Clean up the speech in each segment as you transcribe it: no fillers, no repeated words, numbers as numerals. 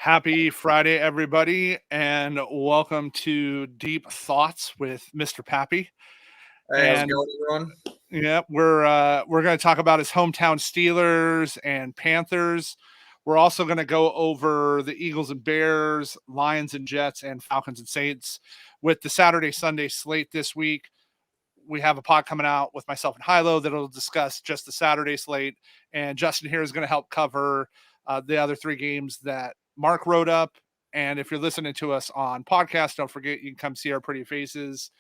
Happy Friday, everybody, and welcome to Deep Thoughts with Mr. Papy. Hey, how's it And going, everyone? yeah, we're going to talk about his hometown Steelers and Panthers. We're also going to go over the Eagles and Bears, Lions and Jets, and Falcons and Saints with the Saturday Sunday slate this week. We have a pod coming out with myself and Hilo that'll discuss just the Saturday slate, and Justin here is going to help cover the other three games that Mark wrote up. And if you're listening to us on podcast, don't forget you can come see our pretty faces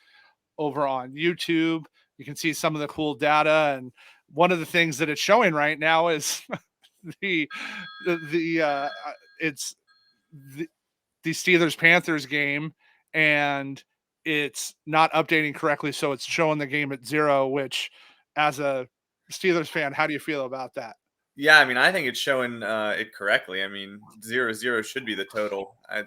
over on YouTube. You can see some of the cool data, and one of the things that it's showing right now is the it's the Steelers Panthers game, and it's not updating correctly, so it's showing the game at 0, which as a Steelers fan, how do you feel about that? Yeah, I mean, I think it's showing it correctly. I mean, 0-0 should be the total. I'd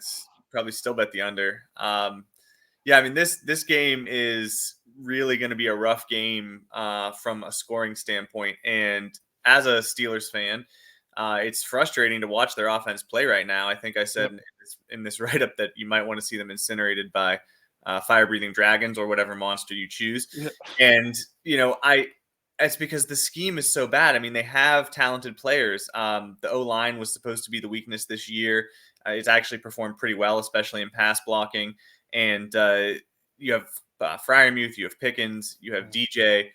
probably still bet the under. Yeah, I mean, this game is really going to be a rough game from a scoring standpoint. And as a Steelers fan, it's frustrating to watch their offense play right now. I think I said in this write-up that you might want to see them incinerated by fire-breathing dragons or whatever monster you choose. Yeah. And, it's because the scheme is so bad. I mean, they have talented players. The O-line was supposed to be the weakness this year. It's actually performed pretty well, especially in pass blocking. And you have Freiermuth, you have Pickens, you have DJ,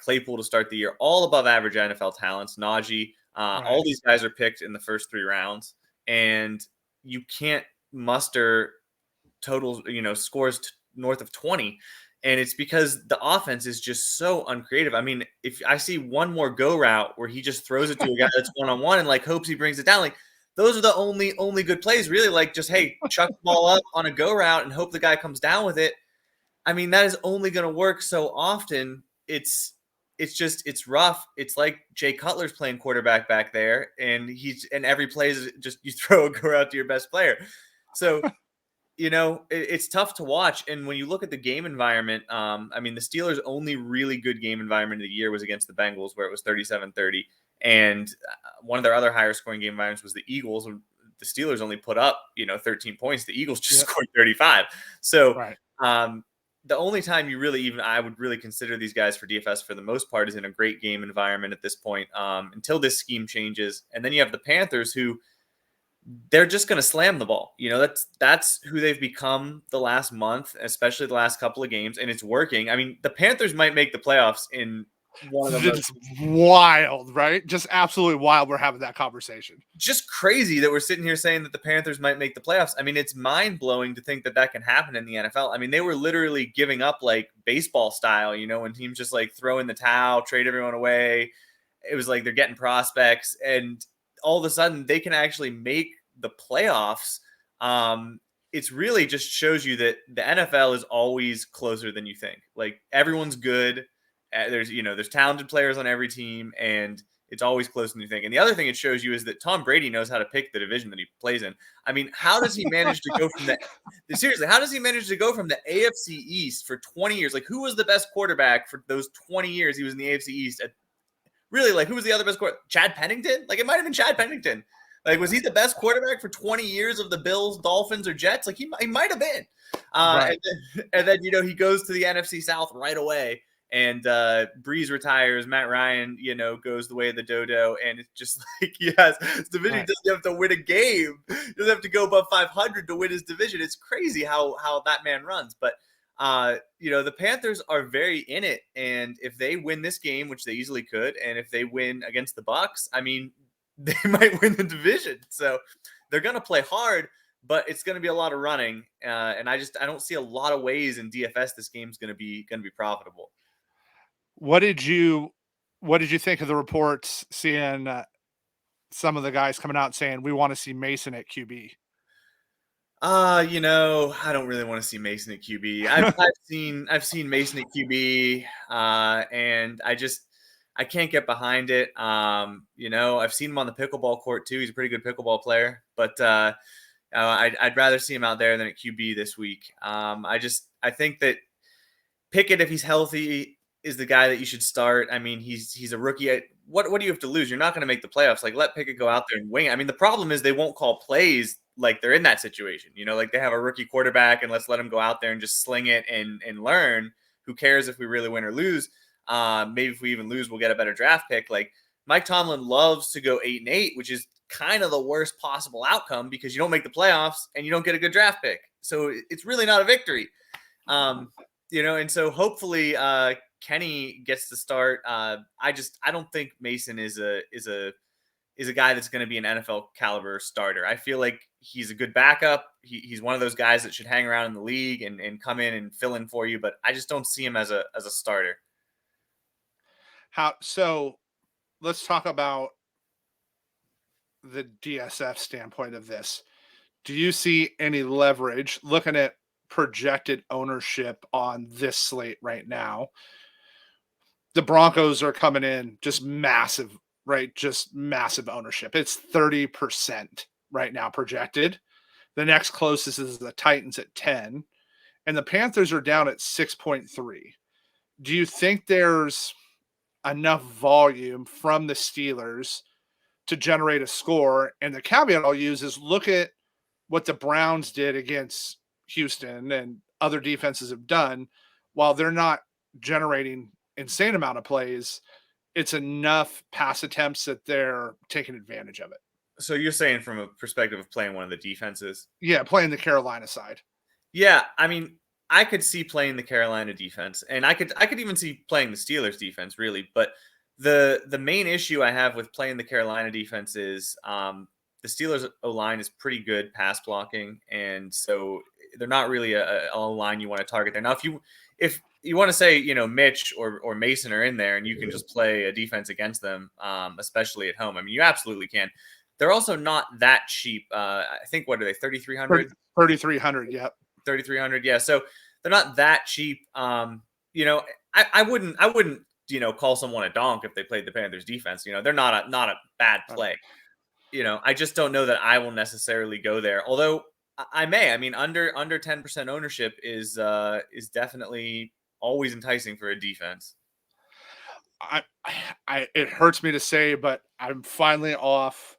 Claypool to start the year, all above average NFL talents. Najee, all these guys are picked in the first 3 rounds, and you can't muster totals, scores north of 20. And it's because the offense is just so uncreative. I mean, if I see one more go route where he just throws it to a guy that's one-on-one and hopes he brings it down, those are the only good plays, really. Just, hey, chuck the ball up on a go route and hope the guy comes down with it. I mean, that is only going to work so often. It's rough. It's like Jay Cutler's playing quarterback back there, and every play is just you throw a go route to your best player. So, it's tough to watch. And when you look at the game environment, I mean, the Steelers' only really good game environment of the year was against the Bengals, where it was 37-30. And one of their other higher scoring game environments was the Eagles. The Steelers only put up, 13 points. The Eagles just scored 35. So the only time I would really consider these guys for DFS for the most part is in a great game environment at this point, until this scheme changes. And then you have the Panthers, who they're just going to slam the ball. That's who they've become the last month, especially the last couple of games, and it's working. I mean, the Panthers might make the playoffs in one of the most wild, right? Just absolutely wild. We're having that conversation. Just crazy that we're sitting here saying that the Panthers might make the playoffs. I mean, it's mind blowing to think that can happen in the NFL. I mean, they were literally giving up baseball style, when teams just throw in the towel, trade everyone away. It was like they're getting prospects, and all of a sudden they can actually make the playoffs. It's really just shows you that the NFL is always closer than you think. Everyone's good. There's talented players on every team, and it's always closer than you think. And the other thing it shows you is that Tom Brady knows how to pick the division that he plays in. I mean, how does he manage to go from how does he manage to go from the AFC East for 20 years? Who was the best quarterback for those 20 years he was in the AFC East? Really, who was the other best quarterback? Chad Pennington? It might have been Chad Pennington. Was he the best quarterback for 20 years of the Bills, Dolphins, or Jets? He might have been. And then he goes to the NFC South right away. And Breeze retires. Matt Ryan, goes the way of the dodo. And it's just his division doesn't have to win a game. He doesn't have to go above 500 to win his division. It's crazy how that man runs. But, the Panthers are very in it. And if they win this game, which they easily could, and if they win against the Bucs, I mean, they might win the division. So they're going to play hard, but it's going to be a lot of running. And I don't see a lot of ways in DFS this game's going to be profitable. What did you think of the reports seeing some of the guys coming out saying we want to see Mason at QB? I don't really want to see Mason at QB. I've seen Mason at QB, and I can't get behind it. I've seen him on the pickleball court too. He's a pretty good pickleball player, but I'd rather see him out there than at QB this week. I think that Pickett, if he's healthy, is the guy that you should start. I mean, he's a rookie. What do you have to lose? You're not going to make the playoffs. Let Pickett go out there and wing it. I mean, the problem is they won't call plays like they're in that situation. Like they have a rookie quarterback and let's let him go out there and just sling it and learn. Who cares if we really win or lose? Maybe if we even lose, we'll get a better draft pick. Like Mike Tomlin loves to go 8-8, which is kind of the worst possible outcome because you don't make the playoffs and you don't get a good draft pick. So it's really not a victory. And so hopefully Kenny gets to start. I don't think Mason is a guy that's going to be an NFL caliber starter. I feel like he's a good backup. He's one of those guys that should hang around in the league and come in and fill in for you, but I just don't see him as a starter. So let's talk about the DSF standpoint of this. Do you see any leverage looking at projected ownership on this slate right now? The Broncos are coming in just massive, right? Just massive ownership. It's 30% right now projected. The next closest is the Titans at 10, and the Panthers are down at 6.3. Do you think there's enough volume from the Steelers to generate a score? And the caveat I'll use is look at what the Browns did against Houston and other defenses have done. While they're not generating insane amount of plays, it's enough pass attempts that they're taking advantage of it. So you're saying from a perspective of playing one of the defenses? Yeah, playing the Carolina side. Yeah, I mean, I could see playing the Carolina defense, and I could even see playing the Steelers defense, really. But the main issue I have with playing the Carolina defense is the Steelers O-line is pretty good pass blocking, and so they're not really a O-line you want to target there. Now, if you want to say, Mitch or Mason are in there and you can just play a defense against them, especially at home, I mean, you absolutely can. They're also not that cheap. I think, what are they, 3,300? 3,300, yep. 3,300, yeah. So they're not that cheap. I wouldn't call someone a donk if they played the Panthers defense. They're not a bad play. I just don't know that I will necessarily go there. Although I may. I mean, under 10% ownership is definitely always enticing for a defense. It hurts me to say, but I'm finally off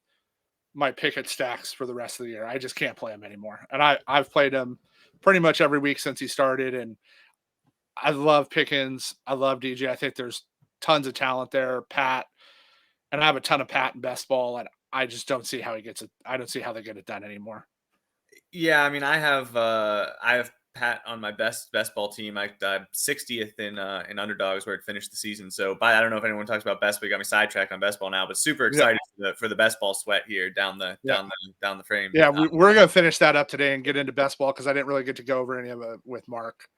my Pickett stacks for the rest of the year. I just can't play him anymore. And I've played him pretty much every week since he started. And I love Pickens. I love DJ. I think there's tons of talent there. Pat. And I have a ton of Pat in best ball. And I just don't see how he gets it. I don't see how they get it done anymore. Yeah. I mean, I have Pat on my best ball team. I'm 60th in underdogs where it finished the season. So I don't know if anyone talks about best, but you got me sidetracked on best ball now, but super excited for the best ball sweat here down the frame. Yeah. We're going to finish that up today and get into best ball, 'cause I didn't really get to go over any of it with Mark.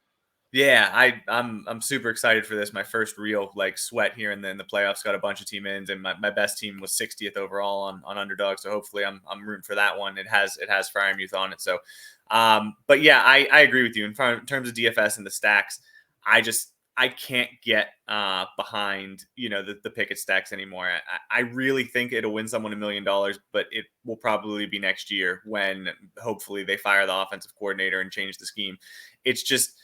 Yeah. I'm super excited for this. My first real sweat here. And then the playoffs got a bunch of team ins, and my best team was 60th overall on underdog. So hopefully I'm rooting for that one. It has Fryermuth on it. So, but yeah, I agree with you in terms of DFS and the stacks. I can't get behind the Pickett stacks anymore. I really think it'll win someone $1 million, but it will probably be next year when hopefully they fire the offensive coordinator and change the scheme. It's just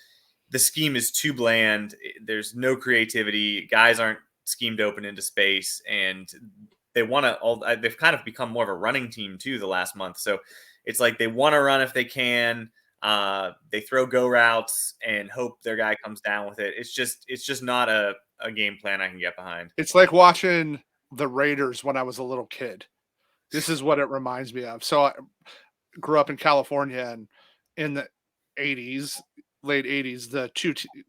the scheme is too bland. There's no creativity. Guys aren't schemed open into space, and they've kind of become more of a running team too the last month. So it's like they want to run if they can. They throw go routes and hope their guy comes down with it. It's just not a game plan I can get behind. It's like watching the Raiders when I was a little kid. This is what it reminds me of. So I grew up in California, and in the 80s, late 80s, the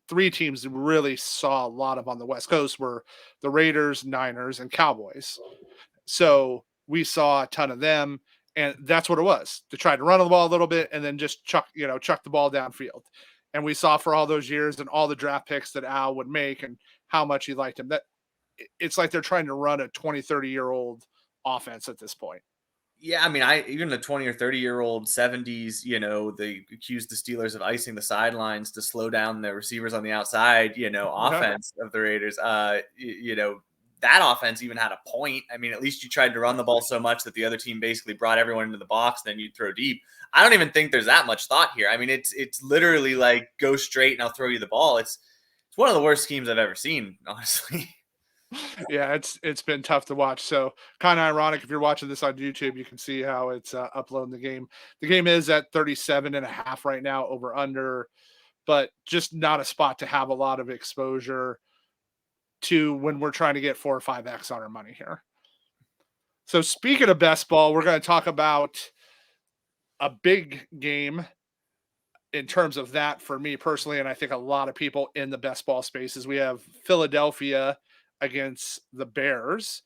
three teams that really saw a lot of on the West Coast were the Raiders, Niners, and Cowboys. So we saw a ton of them. And that's what it was. To try to run the ball a little bit and then just chuck the ball downfield. And we saw for all those years and all the draft picks that Al would make and how much he liked him, that it's like they're trying to run a 20, 30-year-old offense at this point. Yeah, I mean, even the 20 or 30-year-old 70s, they accused the Steelers of icing the sidelines to slow down the receivers on the outside, offense of the Raiders. That offense even had a point. I mean, at least you tried to run the ball so much that the other team basically brought everyone into the box, then you'd throw deep. I don't even think there's that much thought here. I mean, it's literally like go straight and I'll throw you the ball. It's one of the worst schemes I've ever seen, honestly. Yeah, it's been tough to watch. So kind of ironic if you're watching this on YouTube, you can see how it's uploading the game. The game is at 37.5 right now, over under, but just not a spot to have a lot of exposure to when we're trying to get 4 or 5x on our money here. So speaking of best ball, we're going to talk about a big game in terms of that for me personally, and I think a lot of people in the best ball spaces. We have Philadelphia against the Bears,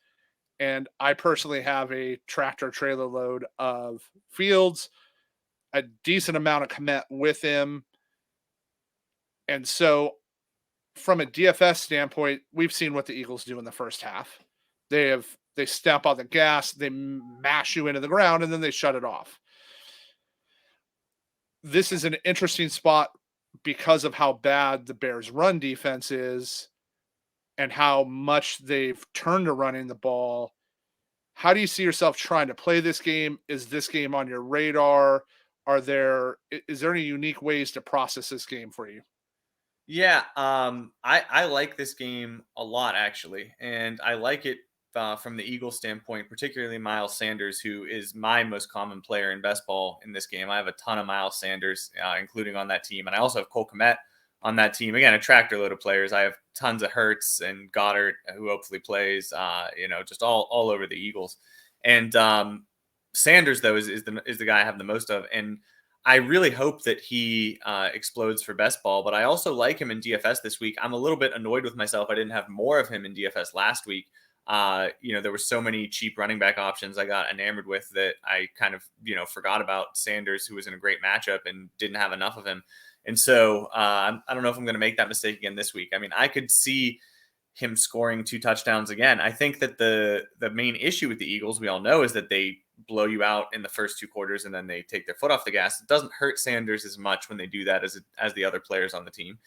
and I personally have a tractor trailer load of Fields, a decent amount of Kmet with him, and so from a DFS standpoint, we've seen what the Eagles do in the first half. They step on the gas, they mash you into the ground, and then they shut it off. This is an interesting spot because of how bad the Bears' run defense is and how much they've turned to running the ball. How do you see yourself trying to play this game? Is this game on your radar? Is there any unique ways to process this game for you? Yeah, I like this game a lot actually, and I like it from the Eagles standpoint, particularly Miles Sanders, who is my most common player in best ball in this game. I have a ton of Miles Sanders, including on that team, and I also have Cole Kmet on that team. Again, a tractor load of players. I have tons of Hurts and Goddard, who hopefully plays. Just all over the Eagles, and Sanders though is the guy I have the most of, and I really hope that he explodes for best ball, but I also like him in DFS this week. I'm a little bit annoyed with myself. I didn't have more of him in DFS last week. There were so many cheap running back options I got enamored with that I kind of, forgot about Sanders, who was in a great matchup and didn't have enough of him. And so I don't know if I'm going to make that mistake again this week. I mean, I could see him scoring 2 touchdowns again. I think that the main issue with the Eagles, we all know, is that they blow you out in the first 2 quarters and then they take their foot off the gas. It doesn't hurt Sanders as much when they do that as the other players on the team.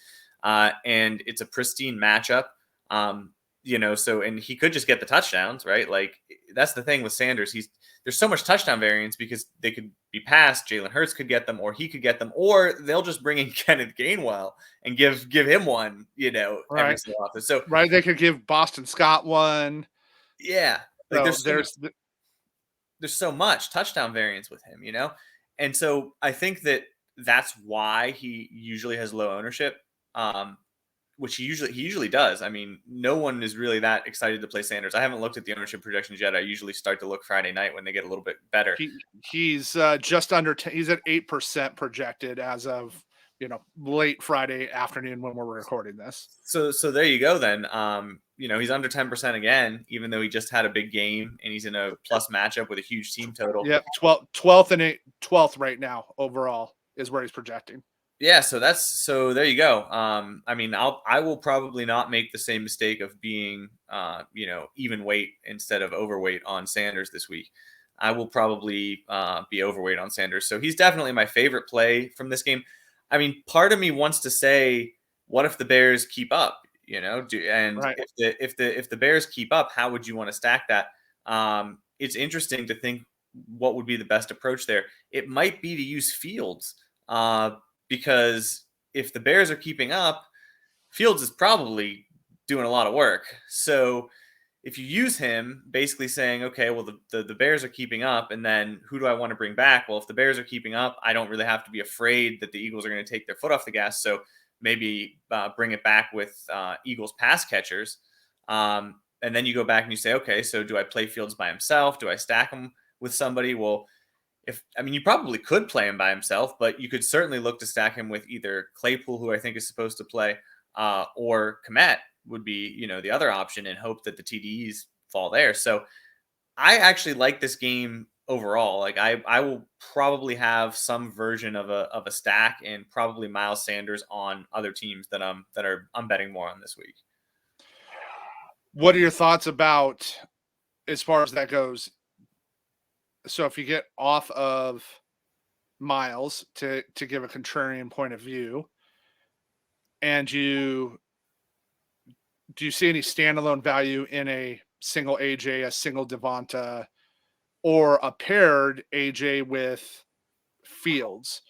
And it's a pristine matchup. And he could just get the touchdowns, right? Like, that's the thing with Sanders. There's so much touchdown variance because they could be passed. Jalen Hurts could get them, or he could get them, or they'll just bring in Kenneth Gainwell and give him one, Right. every so often. So Right, they could give Boston Scott one. yeah, like So there's so much touchdown variance with him, and so I think that's why he usually has low ownership. Which he usually does. I mean, no one is really that excited to play Sanders. I haven't looked at the ownership projections yet. I usually start to look Friday night when they get a little bit better. He's just under 10. He's at 8% projected as of late Friday afternoon when we're recording this. So there you go then. He's under 10% again, even though he just had a big game and he's in a plus matchup with a huge team total. Yep, 12th and 12th right now overall is where he's projecting. Yeah, so there you go. I will probably not make the same mistake of being, even weight instead of overweight on Sanders this week. I will probably be overweight on Sanders. So he's definitely my favorite play from this game. I mean, part of me wants to say, what if the Bears keep up? Right. If the Bears keep up, how would you want to stack that? It's interesting to think what would be the best approach there. It might be to use Fields. Because if the Bears are keeping up, Fields is probably doing a lot of work. So if you use him, basically saying, okay, well, the Bears are keeping up, and then who do I want to bring back? Well, if the Bears are keeping up, I don't really have to be afraid that the Eagles are going to take their foot off the gas. So maybe bring it back with Eagles pass catchers. And then you go back and you say, okay, so do I play Fields by himself? Do I stack him with somebody? Well, you probably could play him by himself, but you could certainly look to stack him with either Claypool, who I think is supposed to play, or Kmet would be, the other option, and hope that the TDs fall there. So I actually like this game overall. Like I will probably have some version of a stack, and probably Miles Sanders on other teams that I'm betting more on this week. What are your thoughts about, as far as that goes? So if you get off of Miles to give a contrarian point of view, and do you see any standalone value in a single AJ, a single Devonta, or a paired AJ with Fields?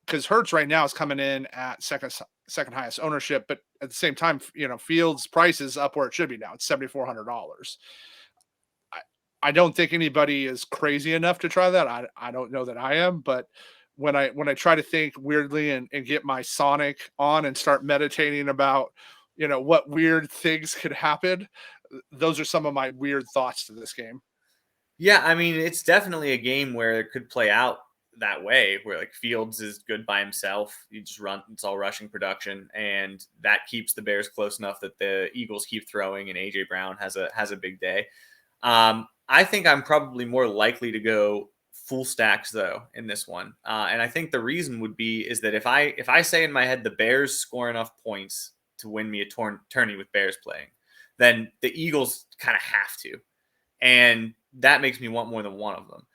Because Hurts right now is coming in at second second highest ownership, but at the same time, Fields' price is up where it should be now. It's $7,400. I don't think anybody is crazy enough to try that. I don't know that I am, but when I try to think weirdly and get my Sonic on and start meditating about, what weird things could happen, those are some of my weird thoughts to this game. Yeah, I mean, it's definitely a game where it could play out that way, where like Fields is good by himself. You just run, it's all rushing production, and that keeps the Bears close enough that the Eagles keep throwing, and AJ Brown has a big day. I think I'm probably more likely to go full stacks though in this one, and I think the reason would be is that if I say in my head the Bears score enough points to win me a tourney with Bears playing, then the Eagles kind of have to, and that makes me want more than one of them.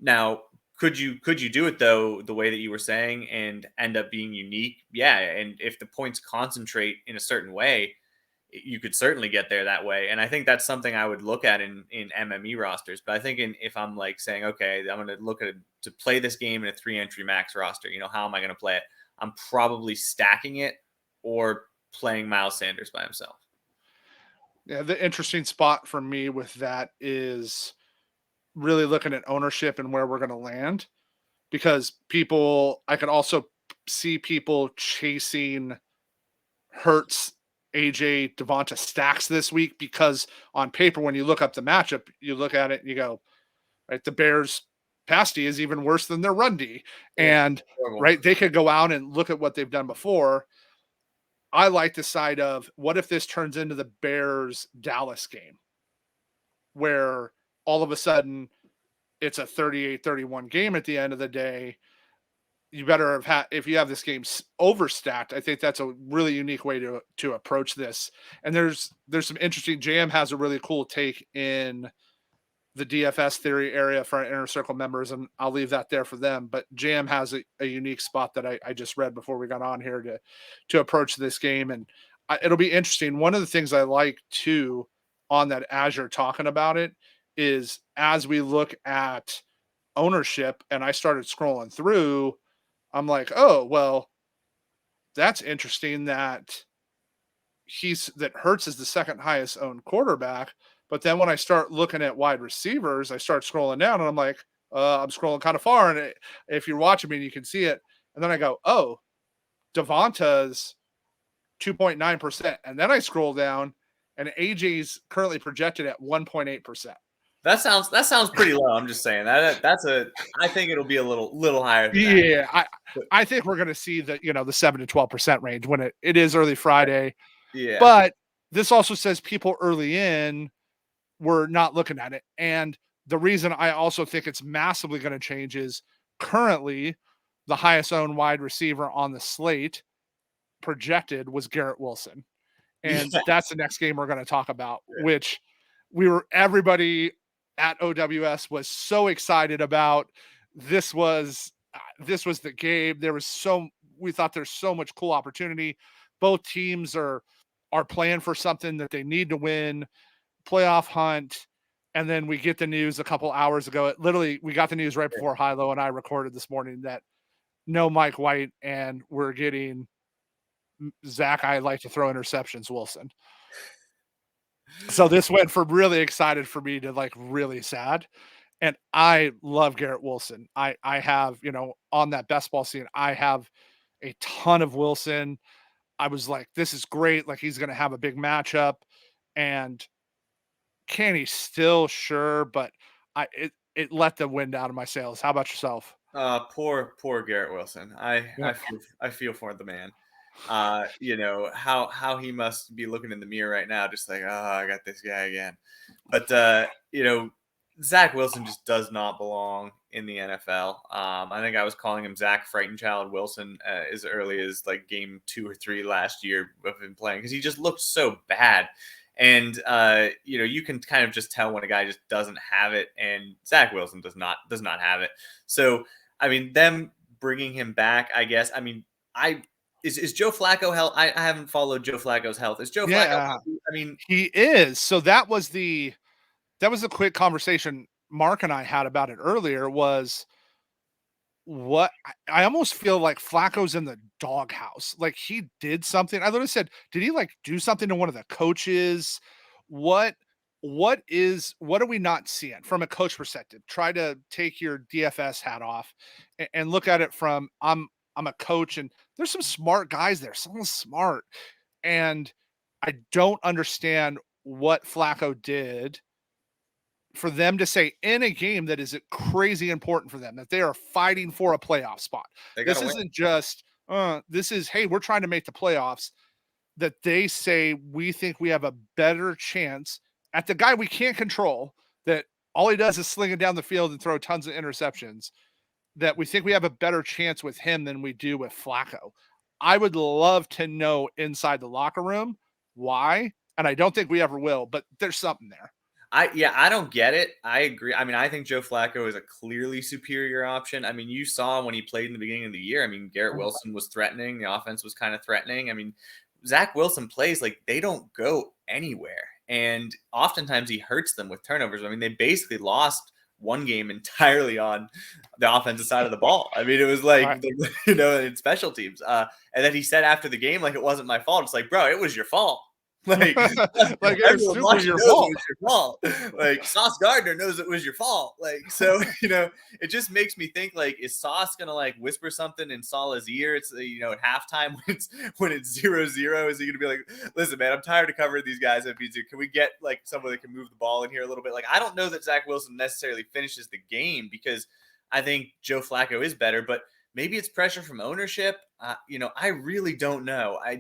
Now, could you do it though the way that you were saying and end up being unique? Yeah, and if the points concentrate in a certain way, you could certainly get there that way. And I think that's something I would look at in MME rosters. But I think if I'm like saying, okay, I'm going to look at it to play this game in a 3-entry max roster, how am I going to play it? I'm probably stacking it or playing Miles Sanders by himself. Yeah, the interesting spot for me with that is really looking at ownership and where we're going to land, because I can also see people chasing Hurts, AJ, Devonta stacks this week, because on paper, when you look up the matchup, you look at it and you go, right, the Bears pass D is even worse than their run D. Yeah, and horrible. right, they could go out and look at what they've done before. I like the side of, what if this turns into the Bears Dallas game, where all of a sudden it's a 38-31 game at the end of the day. You better have had, if you have this game overstacked, I think that's a really unique way to approach this. And there's some interesting, JM has a really cool take in the DFS theory area for our Inner Circle members, and I'll leave that there for them. But JM has a unique spot that I just read before we got on here to approach this game. And it'll be interesting. One of the things I like too on that, as you're talking about it, is as we look at ownership and I started scrolling through, I'm like, oh, well, that's interesting that Hurts is the second highest owned quarterback. But then when I start looking at wide receivers, I start scrolling down and I'm like, I'm scrolling kind of far. And if you're watching me, you can see it. And then I go, oh, Devonta's 2.9%. And then I scroll down and AJ's currently projected at 1.8%. That sounds pretty low. I'm just saying I think it'll be a little higher than that. Yeah, I think we're going to see the 7 to 12% range when it is early Friday. Yeah. But this also says people early in were not looking at it. And the reason I also think it's massively going to change is currently the highest owned wide receiver on the slate projected was Garrett Wilson. And that's the next game we're going to talk about, which everybody at OWS was so excited about. This was the game. We thought there's so much cool opportunity. Both teams are playing for something that they need to win, playoff hunt. And then we get the news a couple hours ago. We got the news right before Hilo and I recorded this morning that no Mike White, and we're getting Zach, I like to throw interceptions, Wilson. So this went from really excited for me to like really sad. And I love Garrett Wilson. I have, on that best ball scene, I have a ton of Wilson. I was like, this is great. Like, he's going to have a big matchup. And can he still? Sure. But it let the wind out of my sails. How about yourself? Poor Garrett Wilson. I feel for the man. How he must be looking in the mirror right now, just like, oh, I got this guy again. But Zach Wilson just does not belong in the NFL. I think I was calling him Zach Frightened Child Wilson as early as like game 2 or 3 last year of him playing, because he just looked so bad. And you can kind of just tell when a guy just doesn't have it, and Zach Wilson does not have it. So I mean, them bringing him back, I guess. I mean, Is Joe Flacco health? I haven't followed Joe Flacco's health. Is Joe Flacco healthy? I mean, he is. So that was the quick conversation Mark and I had about it earlier. Was what I almost feel like Flacco's in the doghouse. Like he did something. I literally said, did he like do something to one of the coaches? What what are we not seeing from a coach perspective? Try to take your DFS hat off and look at it from I'm a coach and there's some smart guys there, someone smart. And I don't understand what Flacco did for them to say in a game that is crazy important for them that they are fighting for a playoff spot. They got This to win. isn't just this is, hey, we're trying to make the playoffs. That they say we think we have a better chance at the guy we can't control, that all he does is sling it down the field and throw tons of interceptions, that we think we have a better chance with him than we do with Flacco. I would love to know inside the locker room why, and I don't think we ever will, but there's something there. I don't get it. I agree. I mean, I think Joe Flacco is a clearly superior option. I mean, you saw when he played in the beginning of the year. I mean, Garrett Wilson was threatening. The offense was kind of threatening. I mean, Zach Wilson plays like they don't go anywhere. And oftentimes he hurts them with turnovers. I mean, they basically lost one game entirely on the offensive side of the ball. I mean, it was like, Right. in special teams. And then he said after the game, like, it wasn't my fault. It's like, bro, it was your fault. Like, Like it was everyone super watching your knows fault. it was your fault. Like Sauce Gardner knows it was your fault. Like, so, it just makes me think, like, is Sauce gonna like whisper something in Salah's ear? It's at halftime when it's 0-0, is he gonna be like, listen, man, I'm tired of covering these guys at B2. Can we get like someone that can move the ball in here a little bit? Like, I don't know that Zach Wilson necessarily finishes the game because I think Joe Flacco is better, but maybe it's pressure from ownership. I really don't know. I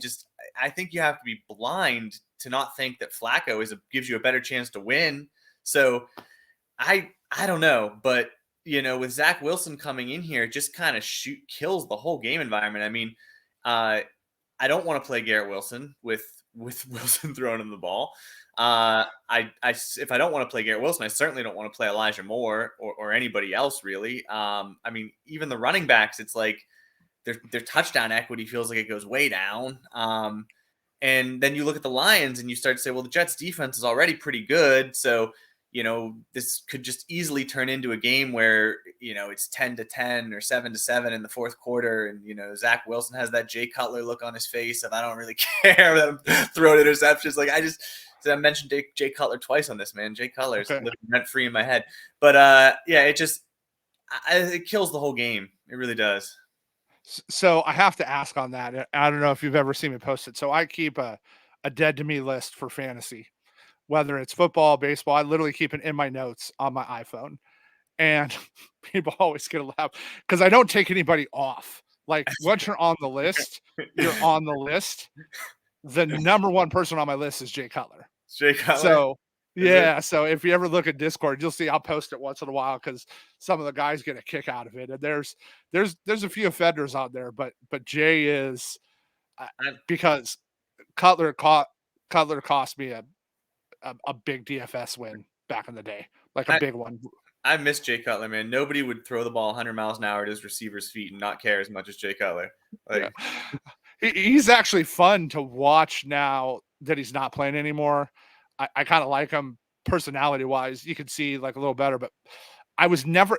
think you have to be blind to not think that Flacco gives you a better chance to win. So I don't know, but with Zach Wilson coming in here, it just kind of kills the whole game environment. I mean, I don't want to play Garrett Wilson with Wilson throwing him the ball. If I don't want to play Garrett Wilson, I certainly don't want to play Elijah Moore or anybody else really. I mean, even the running backs, it's like their touchdown equity feels like it goes way down. And then you look at the Lions and you start to say, well, the Jets defense is already pretty good. So, this could just easily turn into a game where, it's 10-10 or 7-7 in the fourth quarter. And, Zach Wilson has that Jay Cutler look on his face of, I don't really care that I'm throwing interceptions. Like I mentioned Jay Cutler twice on this, man. Jay Cutler is living rent free in my head. But it kills the whole game. It really does. So I have to ask on that. I don't know if you've ever seen me post it. So I keep a dead to me list for fantasy, whether it's football, baseball. I literally keep it in my notes on my iPhone. And people always get a laugh because I don't take anybody off. Like once you're on the list, you're on the list. The number one person on my list is Jay Cutler. Jay Cutler? So yeah, so if you ever look at Discord, you'll see I'll post it once in a while because some of the guys get a kick out of it. And there's a few offenders out there, but Jay is because Cutler cost me a big DFS win back in the day, like a big one. I miss Jay Cutler, man. Nobody would throw the ball 100 miles an hour at his receiver's feet and not care as much as Jay Cutler. Like, he's actually fun to watch now that he's not playing anymore. I kind of like him personality wise. You can see like a little better, but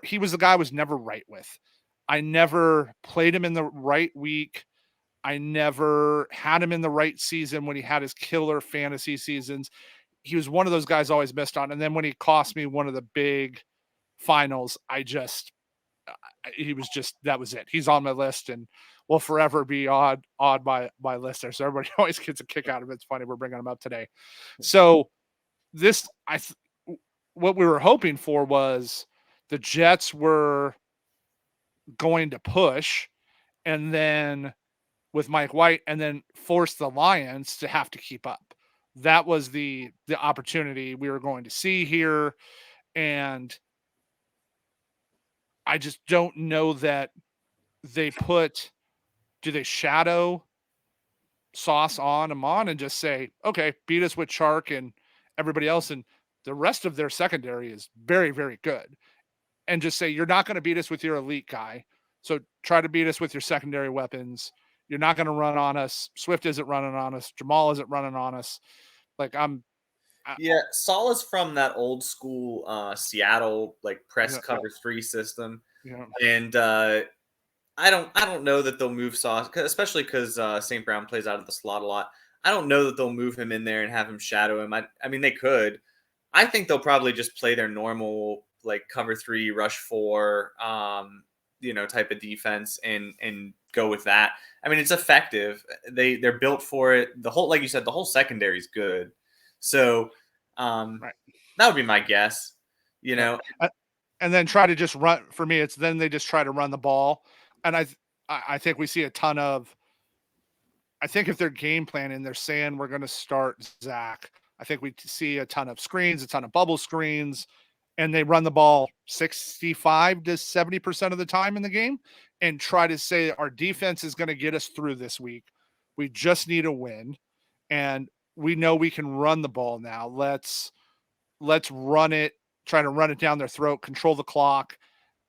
he was the guy I was never right with. I never played him in the right week. I never had him in the right season when he had his killer fantasy seasons. He was one of those guys always missed on. And then when he cost me one of the big finals, that was it. He's on my list and will forever be odd by list there. So everybody always gets a kick out of it. It's funny we're bringing him up today. So what we were hoping for was the Jets were going to push and then with Mike White and then force the Lions to have to keep up. That was the opportunity we were going to see here. And I just don't know that do they shadow Sauce on him on and just say, okay, beat us with Chark and everybody else. And the rest of their secondary is very, very good. And just say, you're not going to beat us with your elite guy. So try to beat us with your secondary weapons. You're not going to run on us. Swift isn't running on us. Jamal isn't running on us. Like Salah's from that old school Seattle like press Yeah. cover 3 system. Yeah. And I don't know that they'll move Sauce, especially because St. Brown plays out of the slot a lot. I don't know that they'll move him in there and have him shadow him. I mean, they could. I think they'll probably just play their normal like cover 3, rush 4, type of defense and go with that. I mean, it's effective. They're built for it. The whole, like you said, the whole secondary is good. So Right. that would be my guess. And then try to just run. For me, it's then they just try to run the ball, and I think we see a ton of. I think if they're game planning, they're saying we're going to start Zach. I think we see a ton of screens, a ton of bubble screens, and they run the ball 65 to 70% of the time in the game and try to say our defense is going to get us through this week. We just need a win, and we know we can run the ball now. Let's run it, try to run it down their throat, control the clock,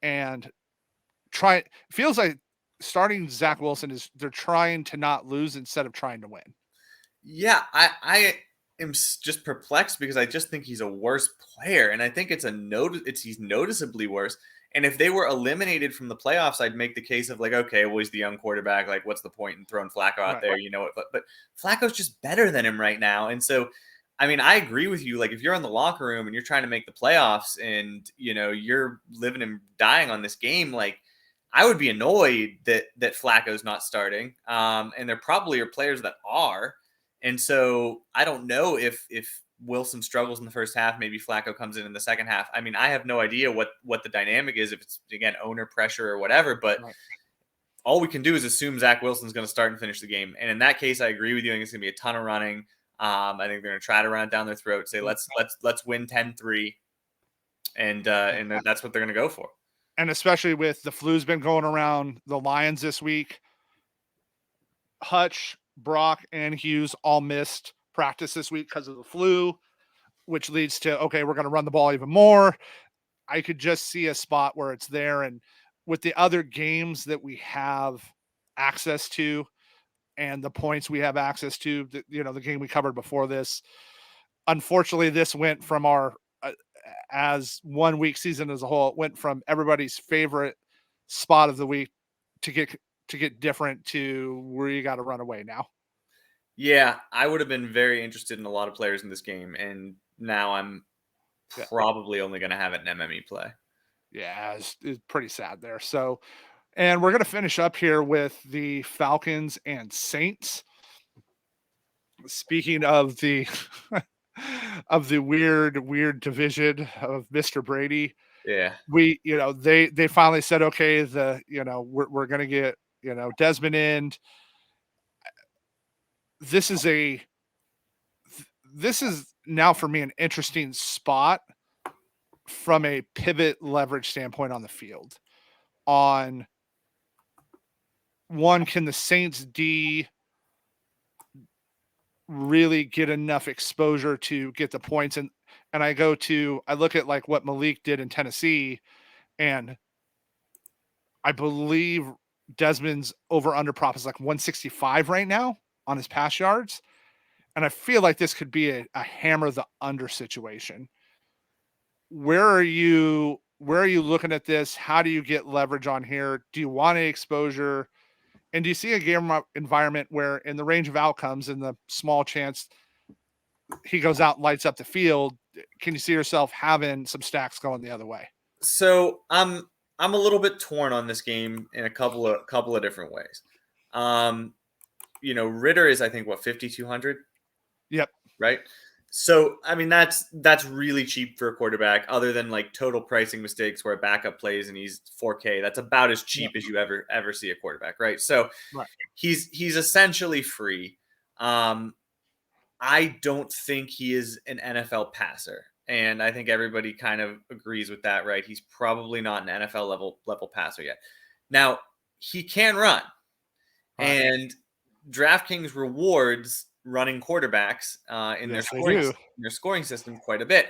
and try. It feels like starting Zach Wilson is they're trying to not lose instead of trying to win. Yeah, I am just perplexed because I just think he's a worse player, and I think he's noticeably worse. And if they were eliminated from the playoffs, I'd make the case of like, okay, well, he's the young quarterback. Like, what's the point in throwing Flacco out there? You know what? But Flacco's just better than him right now, and so. I mean, I agree with you. Like, if you're in the locker room and you're trying to make the playoffs and, you're living and dying on this game, like, I would be annoyed that Flacco's not starting. And there probably are players that are. And so I don't know if Wilson struggles in the first half, maybe Flacco comes in the second half. I mean, I have no idea what the dynamic is, if it's, again, owner pressure or whatever. But all we can do is assume Zach Wilson's going to start and finish the game. And in that case, I agree with you. I think it's going to be a ton of running. I think they're going to try to run it down their throat, say, let's win 10-3. And that's what they're going to go for. And especially with the flu's been going around the Lions this week. Hutch, Brock, and Hughes all missed practice this week because of the flu, which leads to, okay, we're going to run the ball even more. I could just see a spot where it's there. And with the other games that we have access to, and the points we have access to, the game we covered before this. Unfortunately, this went from our as 1 week season as a whole. It went from everybody's favorite spot of the week to get different to where you got to run away now. Yeah, I would have been very interested in a lot of players in this game, and now I'm probably only going to have it in MME play. Yeah, it's pretty sad there. So. And we're going to finish up here with the Falcons and Saints. Speaking of the weird division of Mr. Brady. Yeah. They finally said, okay, we're going to get, Desmond in. This is now for me an interesting spot from a pivot leverage standpoint on the field. On one, can the Saints D really get enough exposure to get the points? And I look at like what Malik did in Tennessee, and I believe Desmond's over under prop is like 165 right now on his pass yards. And I feel like this could be a hammer the under situation. Where are you looking at this? How do you get leverage on here? Do you want any exposure? And do you see a game environment where in the range of outcomes and the small chance he goes out and lights up the field, can you see yourself having some stacks going the other way? So I'm a little bit torn on this game in a couple of different ways. Ritter is, I think, what, 5,200? Yep. Right. So, I mean, that's really cheap for a quarterback, other than like total pricing mistakes where a backup plays and he's 4K. That's about as cheap as you ever see a quarterback, right? So he's essentially free. I don't think he is an NFL passer. And I think everybody kind of agrees with that, right? He's probably not an NFL level passer yet. Now, he can run. And DraftKings rewards running quarterbacks in their scoring system quite a bit.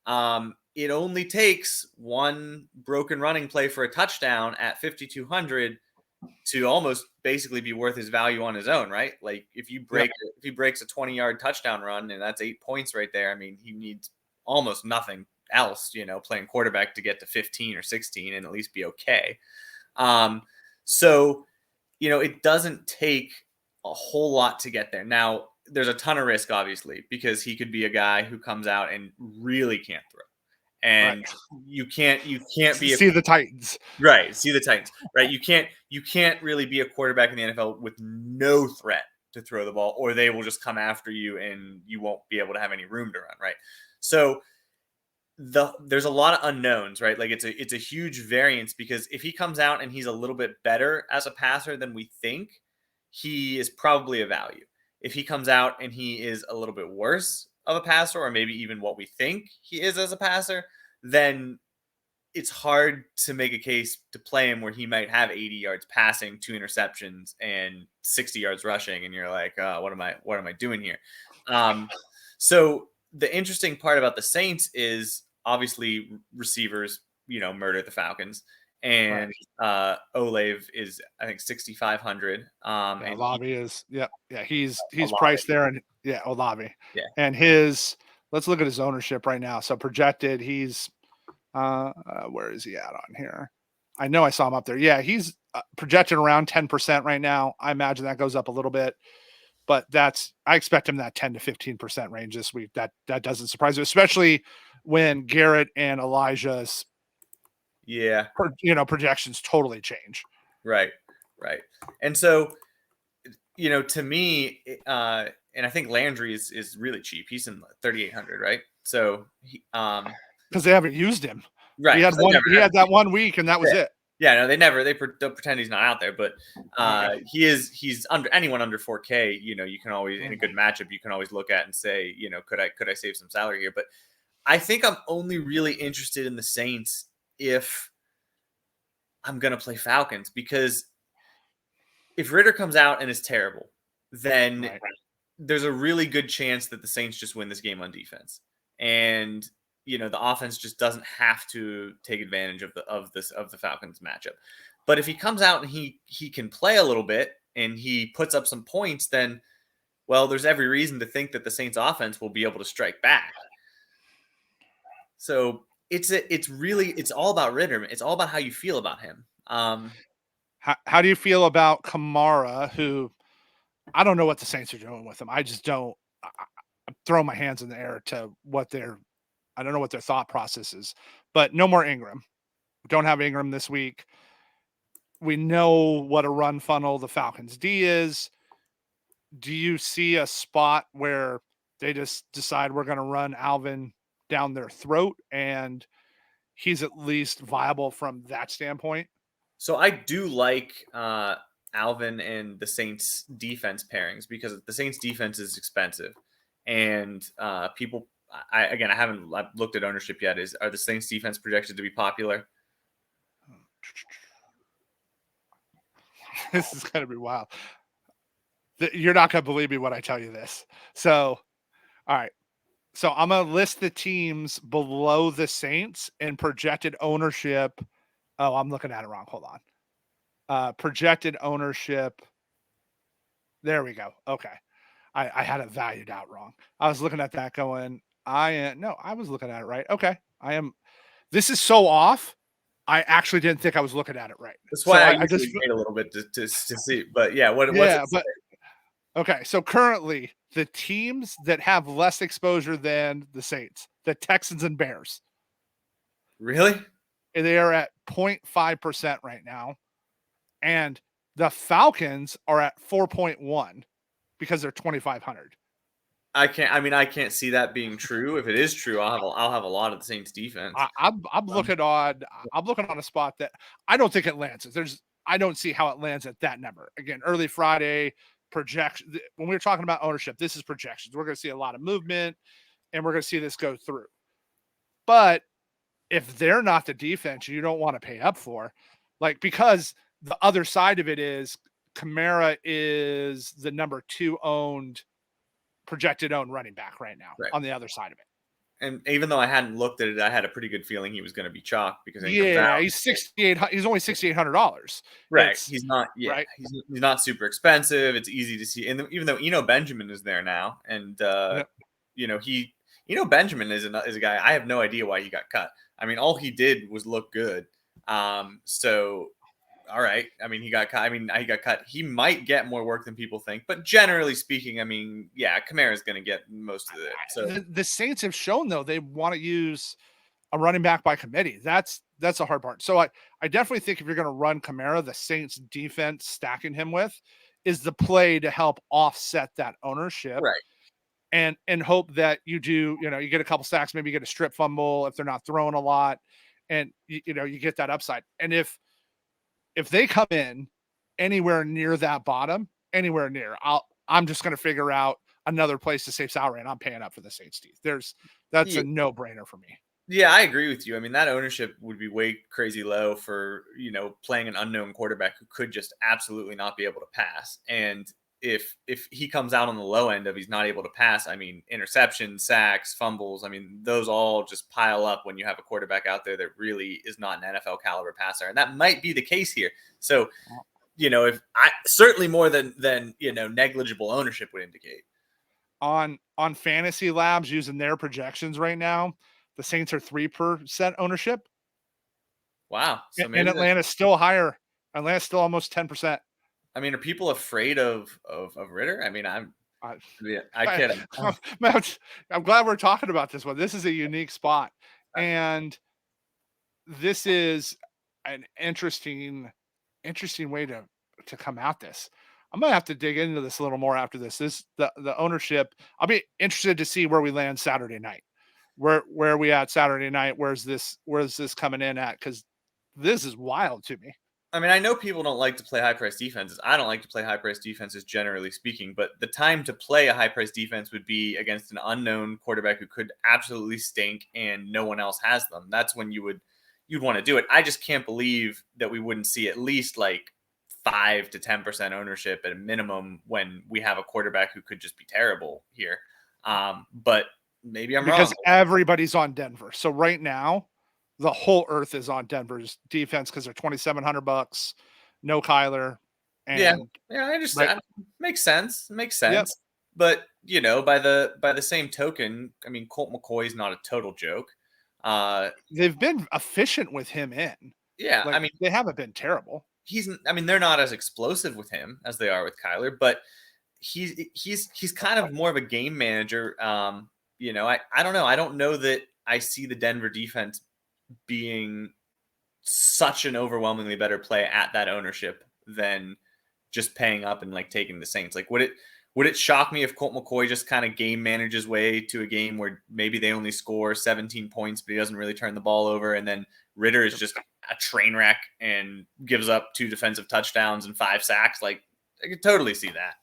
It only takes one broken running play for a touchdown at 5,200 to almost basically be worth his value on his own, right? Like if he breaks a 20-yard touchdown run, and that's 8 points right there. I mean, he needs almost nothing else, playing quarterback to get to 15 or 16 and at least be okay. So, it doesn't take a whole lot to get there. Now, there's a ton of risk, obviously, because he could be a guy who comes out and really can't throw. And Right. you can't be See the Titans. Right. See the Titans. Right. You can't really be a quarterback in the NFL with no threat to throw the ball, or they will just come after you and you won't be able to have any room to run. Right. So there's a lot of unknowns, right? Like it's a huge variance, because if he comes out and he's a little bit better as a passer than we think, he is probably a value. If he comes out and he is a little bit worse of a passer, or maybe even what we think he is as a passer, then it's hard to make a case to play him where he might have 80 yards passing, 2 interceptions, and 60 yards rushing, and you're like, what am I doing here? So the interesting part about the Saints is obviously receivers, murder the Falcons, and Olave is, I think, 6,500. And Olave is he's Olave. priced there, and Olave. Yeah. And let's look at his ownership right now. So projected, he's where is he at on here? I know I saw him up there. Yeah, he's projected around 10% right now. I imagine that goes up a little bit, but I expect him that 10 to 15% range this week. That doesn't surprise me, especially when Garrett and Elijah's projections totally change. Right. And so, to me, and I think Landry is really cheap. He's in 3,800, right? So because they haven't used him. Right. He had that 1 week, and that was it. Yeah, no, they pretend he's not out there, but he's anyone under 4K. You can always, in a good matchup, you can always look at and say, could I save some salary here? But I think I'm only really interested in the Saints if I'm gonna play Falcons, because if Ritter comes out and is terrible, then there's a really good chance that the Saints just win this game on defense, and the offense just doesn't have to take advantage of the Falcons matchup. But if he comes out and he can play a little bit and he puts up some points, then, well, there's every reason to think that the Saints offense will be able to strike back. So it's all about Ritter. It's all about how you feel about him. How do you feel about Kamara, who I don't know what the Saints are doing with him. I just don't. I'm throwing my hands in the air to I don't know what their thought process is, but no more Ingram. Don't have Ingram this week. We know what a run funnel the Falcons D is. Do you see a spot where they just decide we're going to run Alvin down their throat and he's at least viable from that standpoint? So I do like Alvin and the Saints defense pairings, because the Saints defense is expensive, and people. I haven't looked at ownership yet. Are the Saints defense projected to be popular? This is going to be wild. You're not going to believe me when I tell you this. So, all right. So I'm going to list the teams below the Saints and projected ownership. Oh, I'm looking at it wrong. Hold on. Projected ownership. There we go. Okay. I had it valued out wrong. I was looking at that going, I was looking at it right. Okay. This is so off. I actually didn't think I was looking at it right. That's why I just wait a little bit to see. But yeah, okay. So currently, the teams that have less exposure than the Saints, the Texans and Bears. Really? They are at 0.5% right now. And the Falcons are at 4.1 because they're 2,500. I can't see that being true. If it is true, I'll have a lot of the Saints defense. I'm looking on a spot that I don't think it lands. I don't see how it lands at that number. Again, early Friday projection. When we're talking about ownership, this is projections. We're going to see a lot of movement, and we're going to see this go through. But if they're not the defense you don't want to pay up for, because the other side of it is Kamara is the number 2 projected owned running back right now on the other side of it. And even though I hadn't looked at it, I had a pretty good feeling he was going to be chalked, because he's $6,800. He's only $6,800. Right. He's not. Yeah. Right? He's not super expensive. It's easy to see. And even though Benjamin is there now, and Benjamin is a guy, I have no idea why he got cut. I mean, all he did was look good. So all right. I mean, he got cut. He got cut. He might get more work than people think, but generally speaking, I mean, yeah, Kamara's going to get most of it. So The Saints have shown though they want to use a running back by committee. That's a hard part. So I definitely think if you're going to run Kamara, the Saints defense stacking him with is the play to help offset that ownership. right. And hope that you do, you get a couple sacks, maybe you get a strip fumble if they're not throwing a lot, and you get that upside. And if they come in anywhere near that bottom, anywhere near, I'm just going to figure out another place to save salary, and I'm paying up for the Saints teeth. That's Yeah. a no brainer for me. Yeah, I agree with you. I mean, that ownership would be way crazy low for, playing an unknown quarterback who could just absolutely not be able to pass. And if he comes out on the low end of he's not able to pass, I mean, interceptions, sacks, fumbles, I mean, those all just pile up when you have a quarterback out there that really is not an NFL caliber passer. And that might be the case here. So, if I certainly more than negligible ownership would indicate. On Fantasy Labs using their projections right now, the Saints are 3% ownership. Wow. So and Atlanta's still higher. Atlanta's still almost 10%. I mean, are people afraid of Ritter? I mean, I kid. I'm glad we're talking about this one. This is a unique spot. And this is an interesting way to come at this. I'm going to have to dig into this a little more after this. The ownership, I'll be interested to see where we land Saturday night. Where are we at Saturday night? Where's this coming in at? Because this is wild to me. I mean, I know people don't like to play high-priced defenses. I don't like to play high-priced defenses, generally speaking. But the time to play a high-priced defense would be against an unknown quarterback who could absolutely stink, and no one else has them. That's when you'd want to do it. I just can't believe that we wouldn't see at least like 5 to 10% ownership at a minimum when we have a quarterback who could just be terrible here. But maybe I'm wrong. Because everybody's on Denver. So right now, the whole earth is on Denver's defense because they're $2,700. No Kyler. And yeah, I understand. Right. Makes sense. Yep. But by the same token, I mean, Colt McCoy is not a total joke. They've been efficient with him in. Yeah, I mean, they haven't been terrible. They're not as explosive with him as they are with Kyler, but he's kind of more of a game manager. I don't know. I don't know that I see the Denver defense being such an overwhelmingly better play at that ownership than just paying up and like taking the Saints. Like, would it shock me if Colt McCoy just kind of game manages way to a game where maybe they only score 17 points, but he doesn't really turn the ball over, and then Ritter is just a train wreck and gives up 2 defensive touchdowns and 5 sacks? Like, I could totally see that.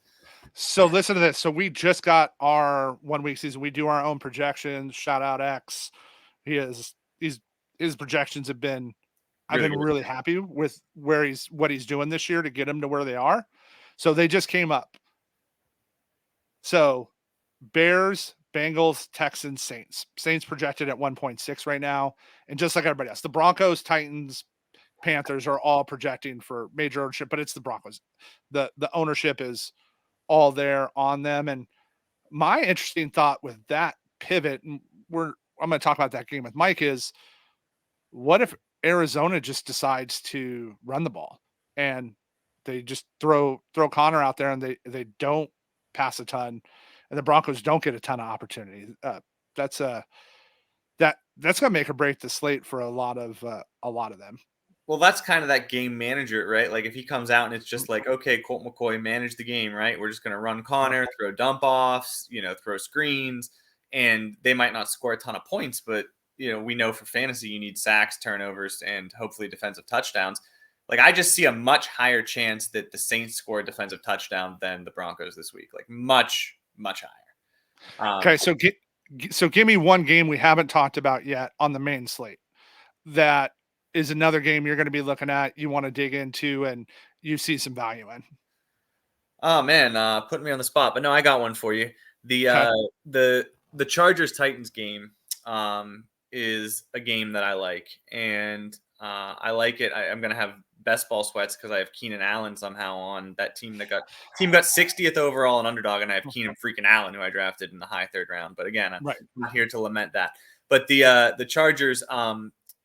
So listen to this. So we just got our 1 week season. We do our own projections. Shout out X. His projections have been, I've been really happy with what he's doing this year to get him to where they are. So they just came up. So Bears, Bengals, Texans, Saints. Saints projected at 1.6 right now. And just like everybody else, the Broncos, Titans, Panthers are all projecting for major ownership, but it's the Broncos. The ownership is all there on them. And my interesting thought with that pivot, and I'm going to talk about that game with Mike, is what if Arizona just decides to run the ball and they just throw Connor out there and they don't pass a ton, and the Broncos don't get a ton of opportunity? That's going to make or break the slate for a lot of them. Well, that's kind of that game manager, right? Like if he comes out and it's just like, okay, Colt McCoy managed the game, right? We're just going to run Connor, throw dump offs, throw screens, and they might not score a ton of points, but we know for fantasy, you need sacks, turnovers, and hopefully defensive touchdowns. Like, I just see a much higher chance that the Saints score a defensive touchdown than the Broncos this week. Like, much, much higher. Okay, so give me one game we haven't talked about yet on the main slate that is another game you're going to be looking at, you want to dig into, and you see some value in. Oh, man, putting me on the spot. But no, I got one for you. The Chargers-Titans game is a game that I like, and I like it. I'm going to have best ball sweats because I have Keenan Allen somehow on that team that got 60th overall and underdog, and I have Keenan freaking Allen, who I drafted in the high 3rd round. But again, I'm not here to lament that. But the Chargers,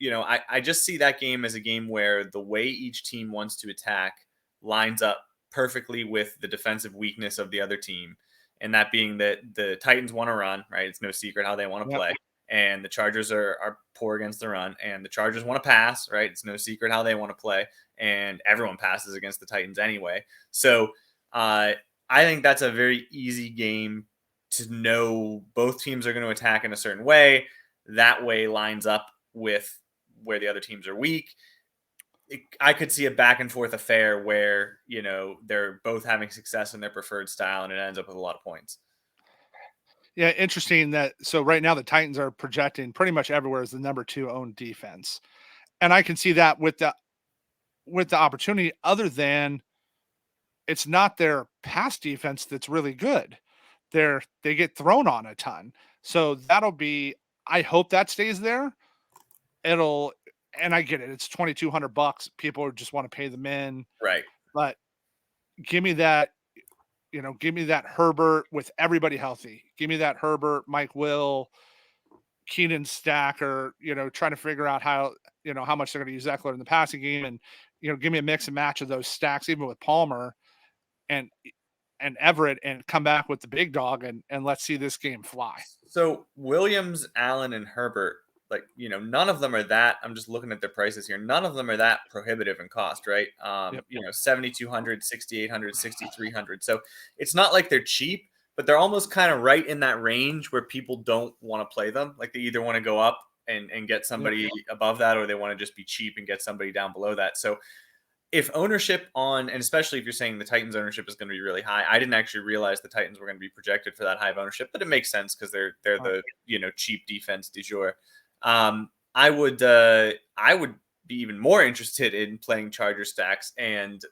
I just see that game as a game where the way each team wants to attack lines up perfectly with the defensive weakness of the other team. And that being that the Titans want to run, right? It's no secret how they want to play. And the Chargers are poor against the run. And the Chargers want to pass, right? It's no secret how they want to play. And everyone passes against the Titans anyway. So I think that's a very easy game to know both teams are going to attack in a certain way. That way lines up with where the other teams are weak. I could see a back and forth affair where, they're both having success in their preferred style and it ends up with a lot of points. Yeah, interesting that. So right now the Titans are projecting pretty much everywhere as the number 2 owned defense. And I can see that with the opportunity, other than it's not their pass defense that's really good. They get thrown on a ton. So I hope that stays there. And I get it. It's $2,200. People just want to pay them in. Right. But give me that, give me that Herbert with everybody healthy. Give me that Herbert, Mike Will, Keenan Stacker, trying to figure out how much they're going to use Eckler in the passing game. And, give me a mix and match of those stacks, even with Palmer and Everett, and come back with the big dog and let's see this game fly. So Williams, Allen, and Herbert, none of them are that. I'm just looking at their prices here. None of them are that prohibitive in cost, right? Yep. 7,200, 6,800, 6,300. So it's not like they're cheap, but they're almost kind of right in that range where people don't want to play them. Like they either want to go up and get somebody above that, or they want to just be cheap and get somebody down below that. So if ownership and especially if you're saying the Titans ownership is going to be really high, I didn't actually realize the Titans were going to be projected for that high of ownership, but it makes sense because they're the cheap defense du jour. I would be even more interested in playing Charger stacks, and